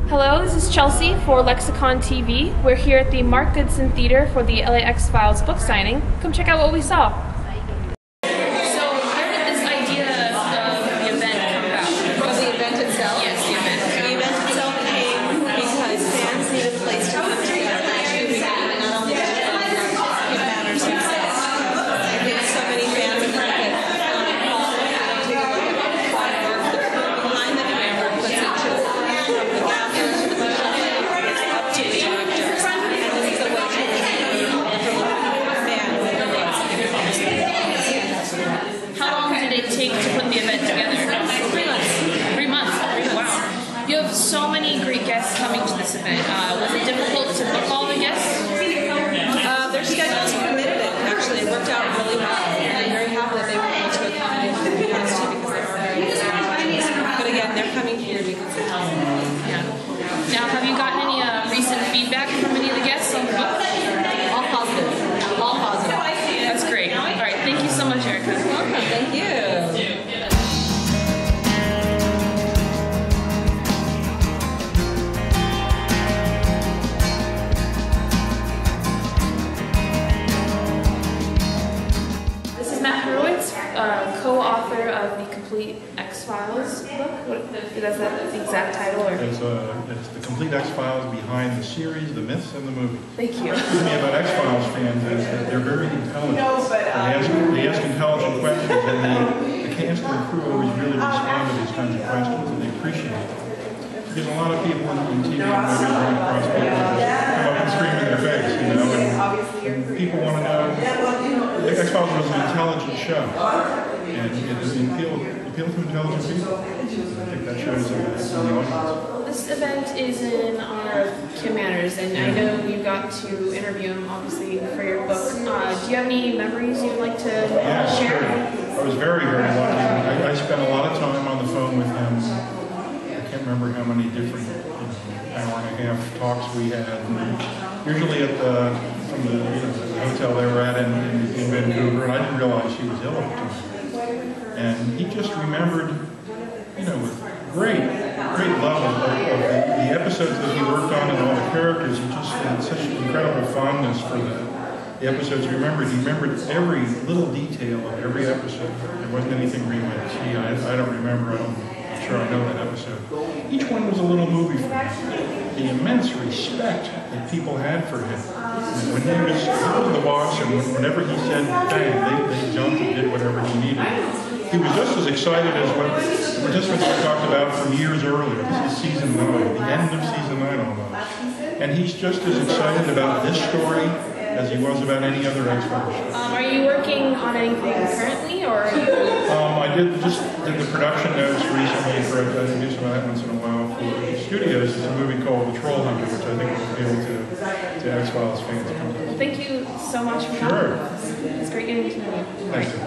Hello, this is Chelsea for Lexicon TV. We're here at the Mark Goodson Theater for the LAX-Files book signing. Come check out what we saw. So, how did this idea of the event come about? From the event itself? Yes, the event. The event itself came because fans need a place to come together to not only it matters themselves. I've given so many fans a look at take a look at what work the crew behind the camera puts into it. From the gaffers to the showmakers up to the actors. And this is a way to How long did it take to put the event together? 3 months. 3 months. Wow. You have so many great guests coming to this event. Was it difficult to book all the guests? Their schedules permitted it. Actually, it worked out really well. And I'm very happy that they were able to accommodate the guests too, because they are very busy. But again, they're coming here because of time. Yeah. Now, have you gotten any recent feedback from any of the guests on the book? All positive. All positive. That's great. All right. Thank you so much, Erica. You're welcome. Thank you. Co-author of the Complete X-Files book. Is that the exact title? Or? It's the Complete X-Files behind the series, the myths, and the movie. Thank you. What interests me about X-Files fans is that they're very intelligent. They ask intelligent questions, and the cast and the crew always really respond to these kinds of questions, and they appreciate it. There's a lot of people in TV and movies run across people that come up and scream in their face, you know, and people want to know. The X-Files was an intelligent show, and it appealed to intelligent people. I think that shows in the audience. This event is in honor of Kim Manners, and I know you got to interview him, obviously, for your book. Do you have any memories you'd like to share? Sure. I was very, very lucky. I spent a lot of time on the phone with him. I can't remember how many different hour and a half talks we had. And usually from the hotel they were at in Vancouver, and I didn't realize he was ill at the time. And he just remembered, with great love of the episodes that he worked on and all the characters. He just had such incredible fondness for the episodes he remembered. He remembered every little detail of every episode. There wasn't anything where he went, gee, I don't remember. I'm sure I know that episode. Each one was a little movie for him. The immense respect that people had for him. When he was the boss, and whenever he said bang, they jumped and did whatever he needed. He was just as excited as what we talked about from years earlier. This is season 9, the end of season 9 almost. And he's just as excited about this story as he was about any other X-Files show. Are you working on anything currently, or are you? I did the production notes recently for it. I do some of that once in a while for the studios. It's a movie called The Troll Hunter, which I think will appeal to X-Files fans. Well, thank you so much for coming with us. It's great getting to know you. Thank you.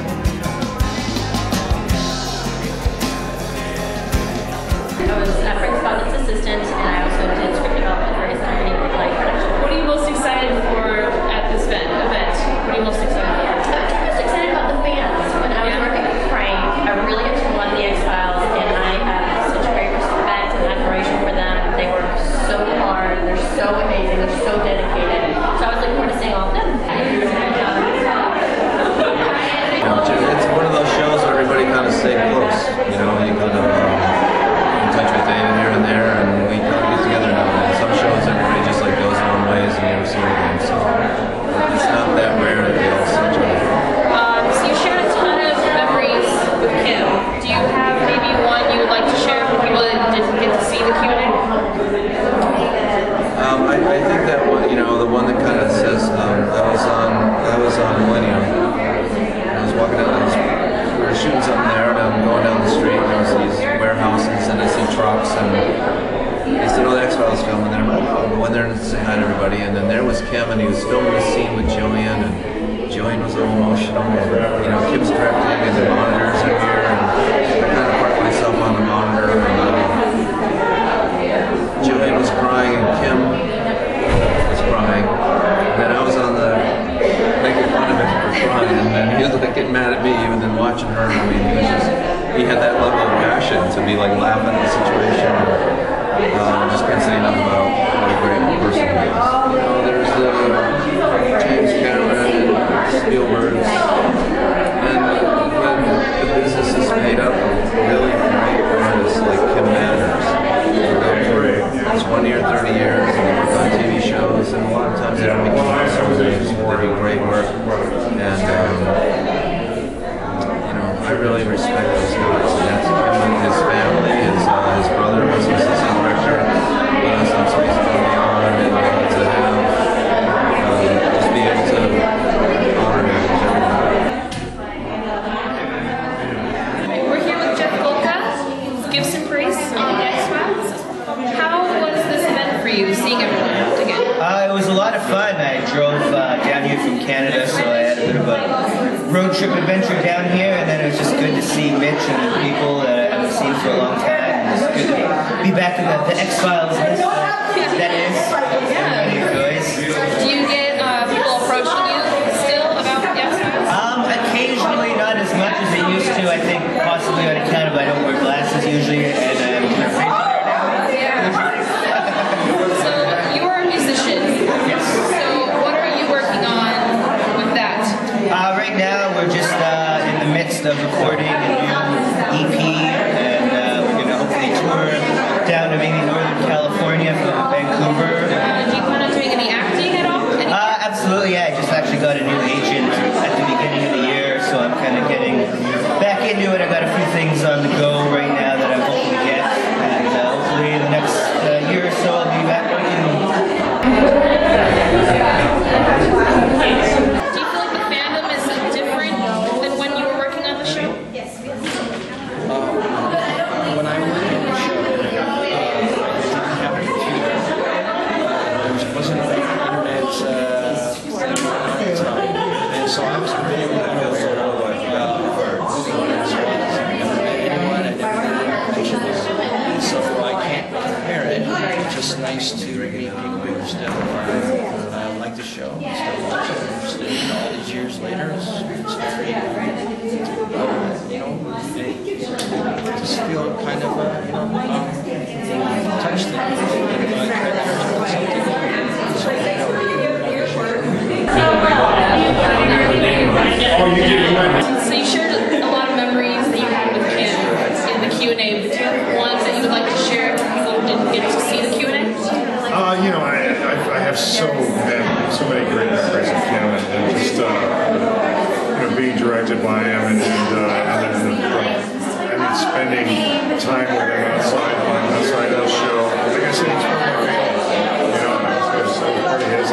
I was Frank's Scott's assistant, and I also did script development for his company, like production. What are you most excited for at this event? What are you most excited for? I'm most excited about the fans. When I was working with Frank, I really got to love the X-Files, and I have such great respect and admiration for them. They work so hard, they're so amazing, they're so dedicated. So I was looking forward to seeing all of them. It's one of those shows where everybody kind of stay close. You kind of in touch with David here and there, and we kind of get together now. And some shows everybody just like goes their own ways and you never see them. So it's not that rare that they all see each other. So you shared a ton of memories with Kim. Do you have maybe one you would like to share with people that didn't get to see the Q&A? I think that one, the one that kind of says, I was on Millennium. I was walking down, we were shooting something there, and I'm going down the street, and there was these warehouses, and I see trucks, and they said, oh, the X-Files film, and then I'm going there and say hi to everybody, and then there was Kim, and he was filming a scene with Joanne, and Joanne was all emotional, and, Kim's directing, and the monitors are here, and I kind of parked myself on the monitor, and Joanne was crying, and Kim was crying, and then I was on the making fun of him for crying, and then he was like getting mad at me, and then watching her. I mean, he had that level of passion to be like laughing at the situation. just been saying nothing about what a great person he is. You know, there's the James Cameron and Spielberg, and when the business is made up of really great artists like Kim Manners, it's 1 year, 30 years, and they work on TV shows, and a lot of times they don't make money, they do great work, and you know, I really respect those guys. And that's him and his family. His brother was an assistant director last time, so he's coming on, and to have just be able to honor him is everything. We're here with Jeff Golka, Gibson Brace on the X-Files. How was this event for you, seeing everyone again? It was a lot of fun. I drove down here from Canada, so I had a bit of a road trip adventure down here, and then it was just good to see Mitch and the people that I haven't seen for a long time. It's good to be back in the X-Files list. That is. Everybody enjoys. Do you get people approaching you still about the X-Files? Occasionally, not as much as they used to. I think possibly on account of I don't wear glasses usually, and I'm afraid to wear now. So you are a musician. Yes. So what are you working on with that? Right now, we're just in the midst of recording a new EP, and we're going to hopefully tour down to maybe Northern California from Vancouver. Do you plan on doing any acting at all? Absolutely, yeah. I just actually got a new agent at the beginning of the year, so I'm kind of getting back into it. I got a few things on the go right now that I'm hoping to get, and hopefully in the next year or so I'll be back working. Do you feel like the fandom is different than when you were working on the show? When I worked on the show, I didn't have a computer. There wasn't an internet at the time, and so I was really unaware of moving as well. I never met anyone, I never had any so I can't compare it. It's just nice to meet people who are still like the show, still watch it, still all these years later. It's very, you know, just feel kind of, touched So you shared a lot of memories that you had with Kim in the Q&A. But do you have one that you would like to share if people didn't get to see the Q&A? You know, I have so many great memories of Kim, and just you know, being directed by him, and I mean, spending time with him outside of the show. Like I said, he's one of my favorites. You know, I was part of his,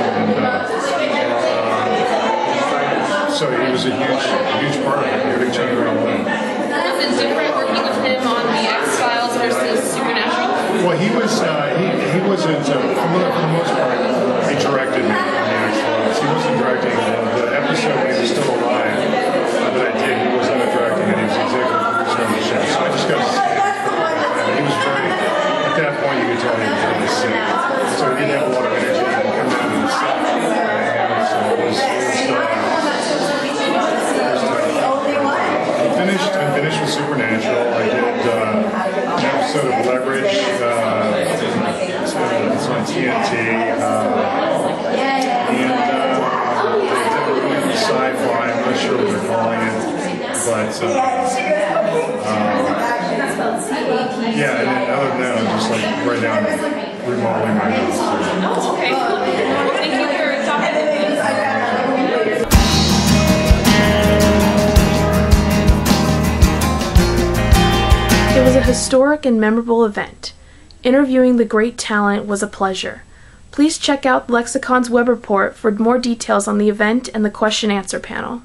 so he was a huge part of it. Every chunk of our life. Was it different working with him on the X-Files versus Supernatural? Well, he wasn't, for the most part, he directed me on the X-Files. He wasn't directing the episode when he was still alive that I did. He wasn't directing it. He was executive producer on the show. So I just got to see him. He was very, at that point you could tell he was really sick. So he didn't have a lot of energy to come down to the set. So it was I finished with Supernatural. I did an episode of Leverage. It's on TNT. And they did a really sci-fi. I'm not sure what they're calling it, but yeah. And then other than that, I'm just like right now remodeling my house. Oh, okay. Well, thank you for talking with me. It was a historic and memorable event. Interviewing the great talent was a pleasure. Please check out Lexicon's web report for more details on the event and the question-answer panel.